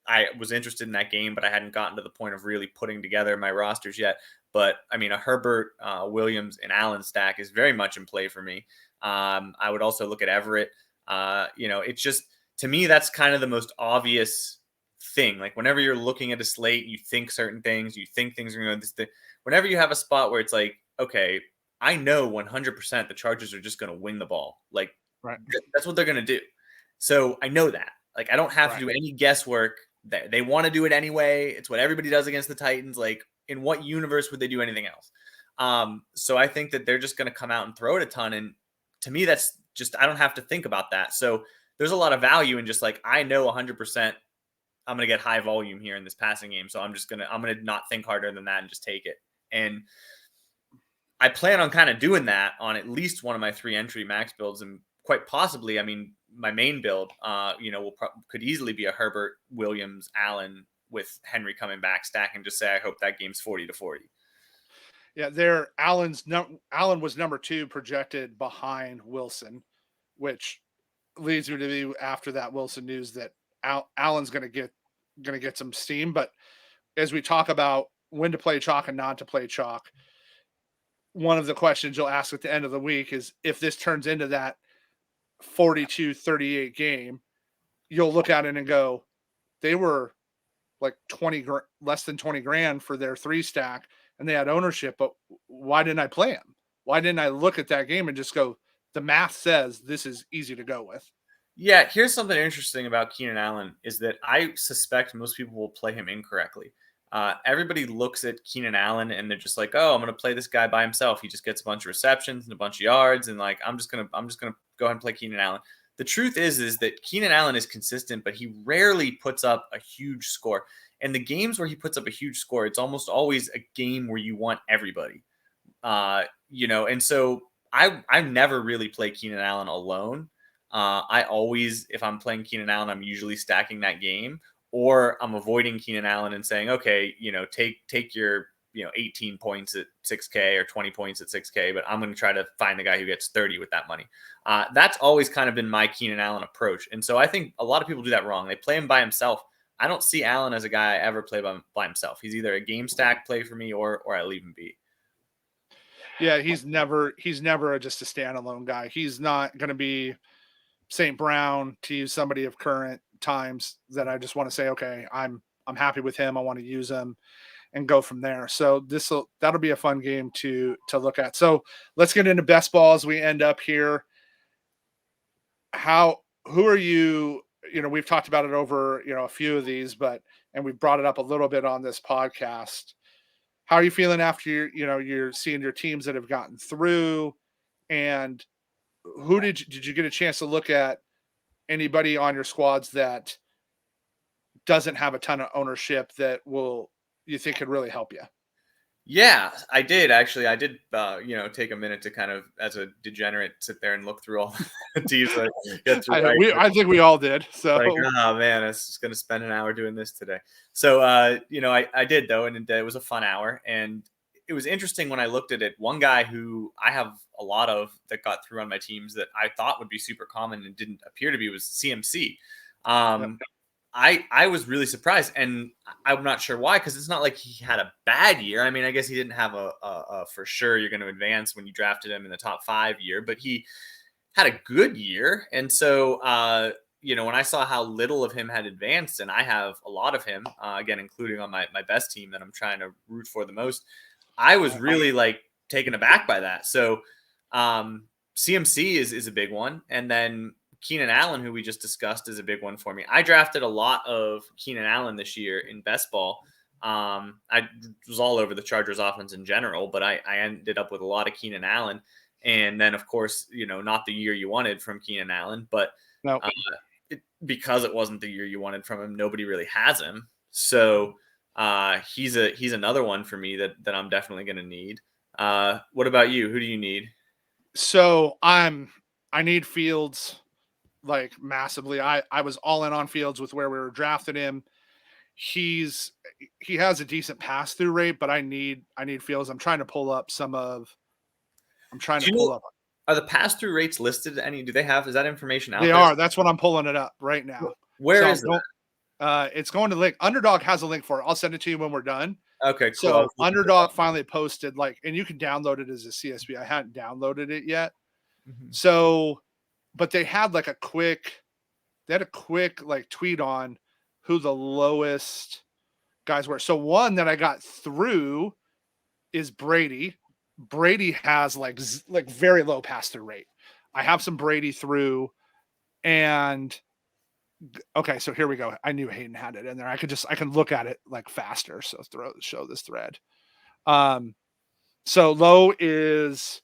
I was interested in that game, but I hadn't gotten to the point of really putting together my rosters yet. But I mean, a Herbert, Williams, and Allen stack is very much in play for me. I would also look at Everett. It's just, to me, that's kind of the most obvious thing. Like whenever you're looking at a slate, you think certain things, you think things are going to go this thing. Whenever you have a spot where it's like, okay, I know 100% the Chargers are just going to win the ball. Like right. That's what they're going to do. So I know that. Like I don't have to do any guesswork. They want to do it anyway. It's what everybody does against the Titans. Like in what universe would they do anything else? So I think that they're just going to come out and throw it a ton. And to me, that's just, I don't have to think about that. So there's a lot of value in just like, I know 100% I'm going to get high volume here in this passing game. So I'm going to not think harder than that and just take it. And I plan on kind of doing that on at least one of my 3 entry max builds, and quite possibly, I mean, my main build, could easily be a Herbert, Williams, Allen with Henry coming back, stack, and just say I hope that game's 40-40. Yeah, Allen was number 2 projected behind Wilson, which leads me to be after that Wilson news that Allen's going to get some steam. But as we talk about when to play chalk and not to play chalk, one of the questions you'll ask at the end of the week is if this turns into that 42-38 game, you'll look at it and go, they were like less than 20 grand for their 3 stack and they had ownership, but why didn't I play them? Why didn't I look at that game and just go, the math says this is easy to go with? Yeah, here's something interesting about Keenan Allen is that I suspect most people will play him incorrectly. Everybody looks at Keenan Allen and they're just like, oh, I'm going to play this guy by himself. He just gets a bunch of receptions and a bunch of yards. And like, I'm just going to go ahead and play Keenan Allen. The truth is that Keenan Allen is consistent, but he rarely puts up a huge score. And the games where he puts up a huge score, it's almost always a game where you want everybody, and so I never really play Keenan Allen alone. I always, if I'm playing Keenan Allen, I'm usually stacking that game, or I'm avoiding Keenan Allen and saying, okay, take your 18 points at 6K or 20 points at 6K, but I'm going to try to find the guy who gets 30 with that money. That's always kind of been my Keenan Allen approach. And so I think a lot of people do that wrong. They play him by himself. I don't see Allen as a guy I ever play by himself. He's either a game stack play for me or I leave him be. Yeah, he's never just a standalone guy. He's not going to be St. Brown, to use somebody of current times that I just want to say, okay, I'm happy with him. I want to use him and go from there. So that'll be a fun game to look at. So let's get into best ball as we end up here. who are you? We've talked about it over, a few of these, and we've brought it up a little bit on this podcast. How are you feeling after you're seeing your teams that have gotten through, and who did you get a chance to look at anybody on your squads that doesn't have a ton of ownership that you think could really help you? Yeah, I did actually. I did, take a minute to kind of, as a degenerate, sit there and look through all the teams. I think we all did. So, oh man, I was just gonna spend an hour doing this today. So, I did though, and it was a fun hour, and it was interesting when I looked at it. One guy who I have a lot of that got through on my teams that I thought would be super common and didn't appear to be was CMC. Yep. I was really surprised, and I'm not sure why, because it's not like he had a bad year. I mean, I guess he didn't have a for sure you're going to advance when you drafted him in the top 5 year, but he had a good year. And so, when I saw how little of him had advanced, and I have a lot of him, again, including on my best team that I'm trying to root for the most, I was really taken aback by that. So CMC is a big one. And then Keenan Allen, who we just discussed, is a big one for me. I drafted a lot of Keenan Allen this year in best ball. I was all over the Chargers offense in general, but I ended up with a lot of Keenan Allen. And then, of course, not the year you wanted from Keenan Allen, but no. Because it wasn't the year you wanted from him, nobody really has him. So he's another one for me that I'm definitely going to need. What about you? Who do you need? So I need Fields massively. I was all in on Fields with where we were drafting him. He has a decent pass through rate, but I need Fields. I'm trying to pull up Are the pass through rates listed? Do they have? Is that information out there? They are. That's what I'm pulling it up right now. Where is it? It's going to link. Underdog has a link for it. I'll send it to you when we're done. Okay, cool. So Underdog finally posted and you can download it as a CSV. I hadn't downloaded it yet. Mm-hmm. So, but they had a quick tweet on who the lowest guys were. So one that I got through is Brady. Brady has very low pass through rate. I have some Brady through, and okay, so here we go. I knew Hayden had it in there. I can look at it faster. So show this thread. So low is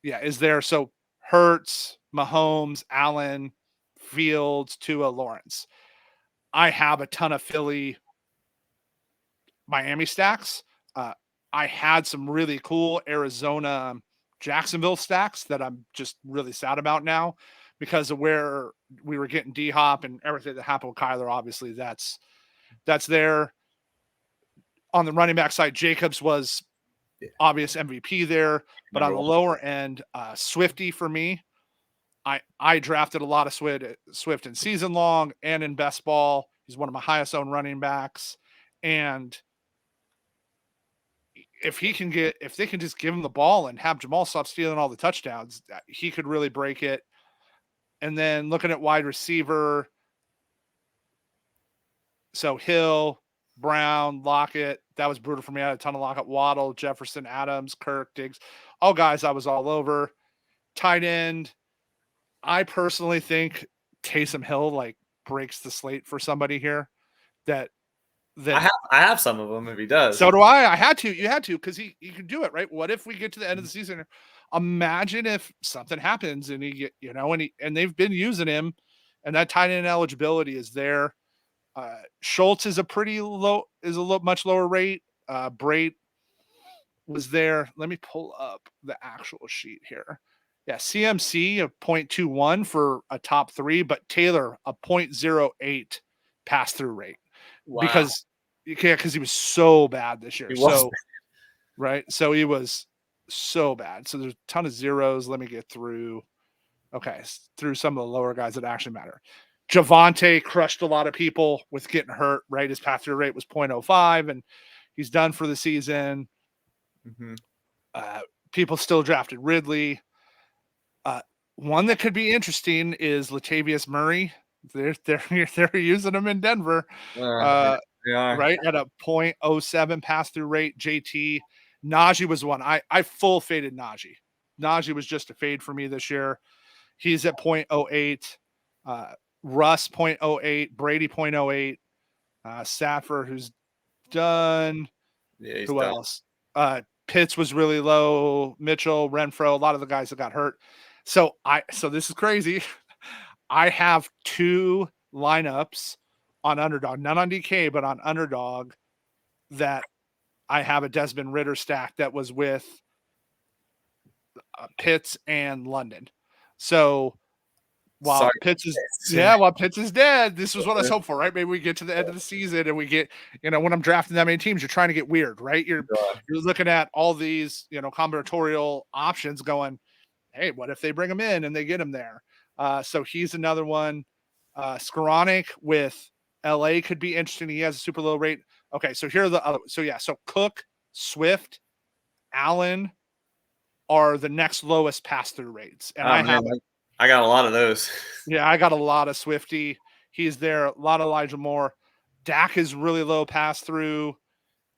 there. So Hurts, Mahomes, Allen, Fields, Tua, Lawrence. I have a ton of Philly, Miami stacks. I had some really cool Arizona, Jacksonville stacks that I'm just really sad about now because of where we were getting D-Hop and everything that happened with Kyler. Obviously, that's there. On the running back side, Jacobs was obvious MVP there, but on the lower end, Swifty for me. I drafted a lot of Swift in season long and in best ball. He's one of my highest owned running backs, and if they can just give him the ball and have Jamal stop stealing all the touchdowns, he could really break it. And then looking at wide receiver, so Hill, Brown, Lockett, that was brutal for me. I had a ton of Lockett, Waddle, Jefferson, Adams, Kirk, Diggs, all guys I was all over. Tight end, I personally think Taysom Hill breaks the slate for somebody here. That I have some of them if he does. So do I. You had to because he can do it, right? What if we get to the end of the season? Imagine if something happens and and they've been using him, and that tight end eligibility is there. Schultz is much lower rate. Brait was there. Let me pull up the actual sheet here. Yeah, CMC a 0.21 for a top 3, but Taylor a 0.08 pass through rate. Wow. Because he was so bad this year. Right. So he was so bad. So there's a ton of zeros. Let me get through. Okay. Through some of the lower guys that actually matter. Javonte crushed a lot of people with getting hurt, right? His pass through rate was 0.05 and he's done for the season. Mm-hmm. People still drafted Ridley. One that could be interesting is Latavius Murray. They're using him in Denver, right at a 0.07 pass through rate. JT Najee was one. I full faded Najee. Najee was just a fade for me this year. He's at 0.08. Russ 0.08. Brady 0.08. Safford, who's done. Yeah, he's Who done. else? Pitts was really low. Mitchell, Renfro, a lot of the guys that got hurt. So this is crazy. I have 2 lineups on Underdog, not on DK, but on Underdog, that I have a Desmond Ritter stack that was with Pitts and London. So while Pitts is dead, this was what I was hoping for, right? Maybe we get to the end of the season and we get, when I'm drafting that many teams, you're trying to get weird, right? You're looking at all these, combinatorial options going, hey, what if they bring him in and they get him there? So he's another one. Skoranek with LA could be interesting. He has a super low rate. Okay, so here are the other. So Cook, Swift, Allen are the next lowest pass-through rates. And I got a lot of those. Yeah, I got a lot of Swifty. He's there. A lot of Elijah Moore. Dak is really low pass-through.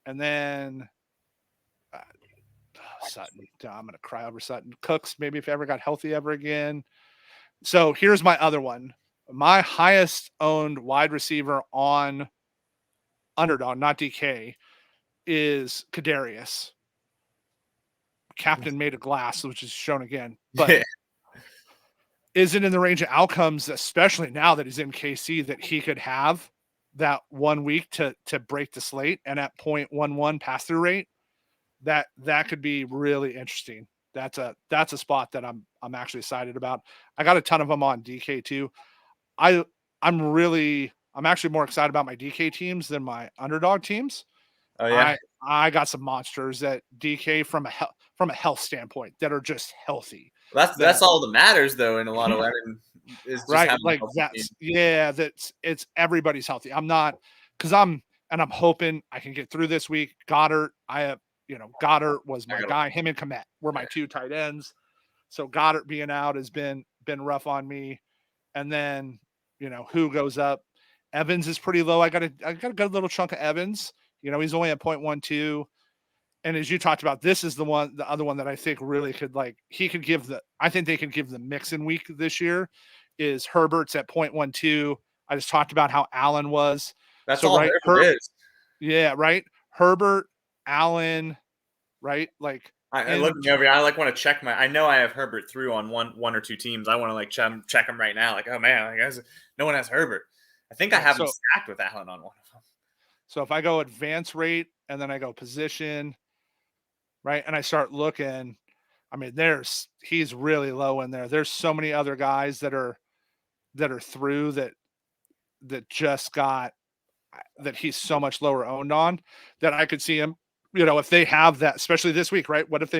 And then Sutton. I'm going to cry over Sutton. Cooks, maybe if ever got healthy ever again. So here's my other one. My highest owned wide receiver on Underdog, not DK, is Kadarius. Captain made of glass, which is shown again. But is it in the range of outcomes, especially now that he's in KC, that he could have that 1 week to break the slate and at 0.11 pass-through rate? That could be really interesting. That's a spot that I'm actually excited about. I got a ton of them on DK too. I'm actually more excited about my DK teams than my Underdog teams. Oh yeah. I got some monsters at DK from a health standpoint that are just healthy. That's all that matters though in a lot of ways. Is just right. Like it's everybody's healthy. I'm hoping I can get through this week. Goddard, Goddard was my guy. Him and Komet were my 2 tight ends. So Goddard being out has been rough on me. And then, who goes up? Evans is pretty low. I got a good little chunk of Evans. He's only at 0.12. And as you talked about, this is the other one that I think really could I think they could give the Mixon week this year is Herbert's at 0.12. I just talked about how Allen was. That's all Herbert is. Yeah, right. Herbert, Allen, right? Like I look over. I want to check I know I have Herbert through on one or two teams. I want to check him right now. Like, oh man, no one has Herbert. I think I have him stacked with Allen on one of them. So if I go advance rate and then I go position, right, and I start looking, I mean, he's really low in there. There's so many other guys that are through that just got that he's so much lower owned on that I could see him, if they have that, especially this week, right? What if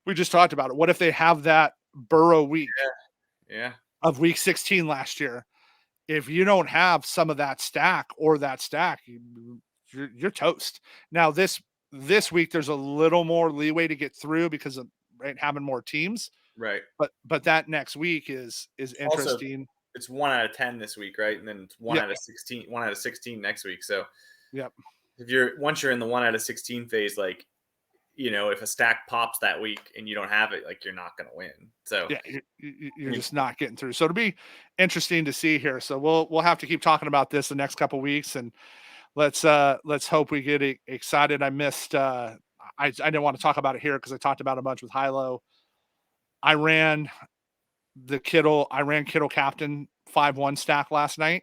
we just talked about it. What if they have that Burrow week of week 16 last year? If you don't have some of that stack you're toast. Now this week, there's a little more leeway to get through because of having more teams. Right. But that next week is interesting. Also, it's 1 out of 10 this week, right? And then it's 1 out of 16, 1 out of 16 next week. So once you're in the 1 out of 16 phase, if a stack pops that week and you don't have it, you're not going to win. So you're just not getting through. So it'll be interesting to see here. So we'll have to keep talking about this the next couple of weeks, and let's hope we get excited. I missed. I didn't want to talk about it here because I talked about a bunch with Hilo. I ran Kittle captain 5-1 stack last night,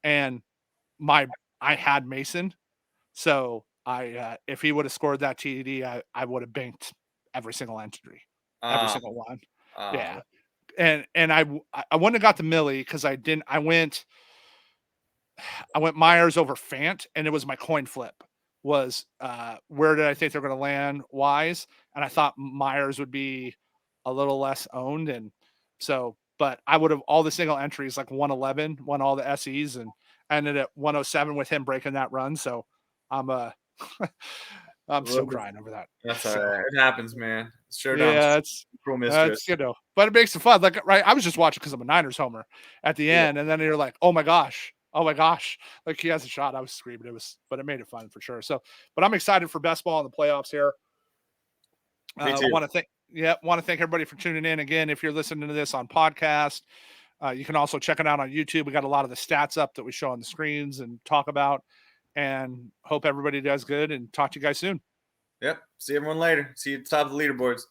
and I had Mason, so if he would have scored that TD, I would have banked every single entry, every single one. Yeah, and I wouldn't have got the Millie because I didn't. I went Myers over Fant, and it was my coin flip. Was where did I think they're going to land Wise, and I thought Myers would be a little less owned, and so. But I would have all the single entries 111, won all the SEs, and ended at 107 with him breaking that run. So I'm still crying over that. That's all right. It happens, man. Yeah, it's cruel mistress. But it makes it fun. Right. I was just watching because I'm a Niners homer at the end, and then you're like, oh my gosh, he has a shot. I was screaming. But it made it fun for sure. So, but I'm excited for best ball in the playoffs here. Me too. I want to Yeah, want to thank everybody for tuning in. Again, if you're listening to this on podcast, you can also check it out on YouTube. We got a lot of the stats up that we show on the screens and talk about. And hope everybody does good, and talk to you guys soon. Yep. See everyone later. See you at the top of the leaderboards.